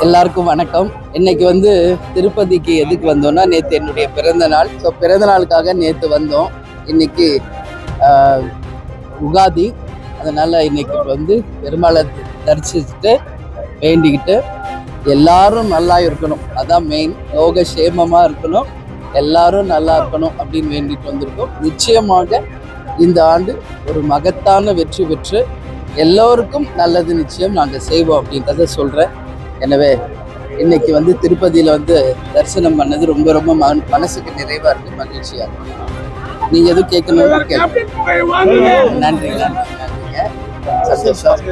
எல்லாருக்கும் வணக்கம். இன்னைக்கு திருப்பதிக்கு எதுக்கு வந்தோம்னா, நேற்று என்னுடைய பிறந்த நாள். ஸோ பிறந்த நாளுக்காக நேற்று வந்தோம். இன்னைக்கு உகாதி. அதனால இன்னைக்கு பெருமாளை தரிசிச்சுட்டு வேண்டிக்கிட்டு எல்லாரும் நல்லா இருக்கணும், அதான் மெயின். லோக சேமமாக இருக்கணும், எல்லாரும் நல்லா இருக்கணும் அப்படின்னு வேண்டிட்டு வந்திருக்கோம். நிச்சயமாக இந்த ஆண்டு ஒரு மகத்தான வெற்றி பெற்று எல்லோருக்கும் நல்லது நிச்சயம் நாங்கள் செய்வோம் அப்படின்றத சொல்கிறேன். எனவே இன்னைக்கு திருப்பதியில் தரிசனம் பண்ணது ரொம்ப ரொம்ப மனசுக்கு நிறைவாக இருக்குது, மகிழ்ச்சியாக இருக்கு. நீங்கள் எதுவும் கேட்கணும்? நன்றிங்க. சந்தோஷம்.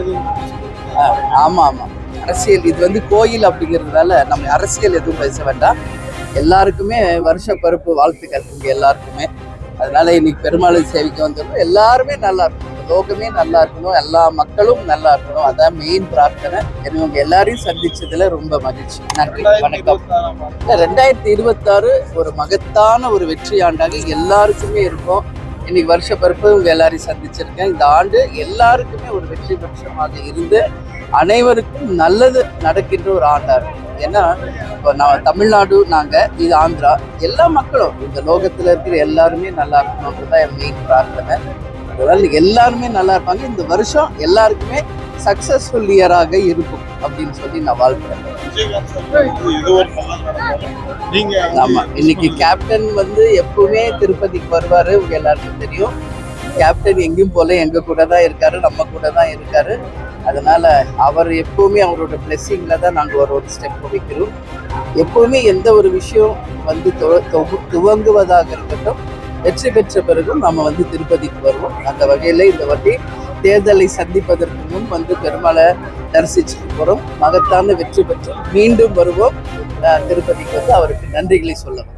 ஆமாம் ஆமாம், அரசியல் இது கோயில் அப்படிங்கிறதுனால நம்ம அரசியல் எதுவும் பேச வேண்டாம். எல்லாருக்குமே வருஷ பருப்பு வாழ்த்துக்கள் இங்கே எல்லாருக்குமே. அதனால இன்னைக்கு பெருமாளை சேவிக்க வந்துடணும். எல்லாருமே நல்லா இருக்கணும், லோகமே நல்லா இருக்கணும், எல்லா மக்களும் நல்லா இருக்கணும், அதான் மெயின் பிரார்த்தனை. இவங்க எல்லாரையும் சந்திச்சதுல ரொம்ப மகிழ்ச்சி. நன்றி, வணக்கம். 2026 ஒரு மகத்தான ஒரு வெற்றி ஆண்டாக எல்லாருக்குமே இருக்கும். இன்னைக்கு வருஷ பருப்பு உங்க எல்லாரையும் சந்திச்சிருக்கேன். இந்த ஆண்டு எல்லாருக்குமே ஒரு வெற்றி பட்சமாக இருந்து அனைவருக்கும் நல்லது நடக்கின்ற ஒரு ஆண்டா இருக்கும். ஏன்னா இப்போ நான் தமிழ்நாடு, நாங்கள் இது ஆந்திரா, எல்லா மக்களும் இந்த லோகத்தில் இருக்கிற எல்லாருமே நல்லா இருக்கணும்ன்றதான் என் மெயின் பிரார்த்தனை. அதனால எல்லாருமே நல்லா இருப்பாங்க. இந்த வருஷம் எல்லாருக்குமே சக்சஸ்ஃபுல் இயராக இருக்கும் அப்படின்னு சொல்லி நான் வாழ்க்கிறேன். ஆமா, இன்னைக்கு கேப்டன் எப்பவுமே திருப்பதிக்கு வருவாரு, உங்க எல்லாருக்கும் தெரியும். கேப்டன் எங்கேயும் போல எங்க கூட தான் இருக்காரு, நம்ம கூட தான் இருக்காரு. அதனால அவர் எப்பவுமே அவரோட பிளெஸிங்ல தான் நாங்கள் ஒரு ஸ்டெப் வைக்கிறோம். எப்பவுமே எந்த ஒரு விஷயம் துவங்குவதாக இருக்கட்டும், வெற்றி பெற்ற பிறகும் நம்ம திருப்பதிக்கு வருவோம். அந்த வகையில் இந்த வாட்டி தேர்தலை சந்திப்பதற்கு முன் பெருமாளை தரிசிச்சுட்டு போகிறோம். மகத்தான வெற்றி பெற்று மீண்டும் வருவோம். திருப்பதிக்கு அவருக்கு நன்றிகளை சொல்லணும்.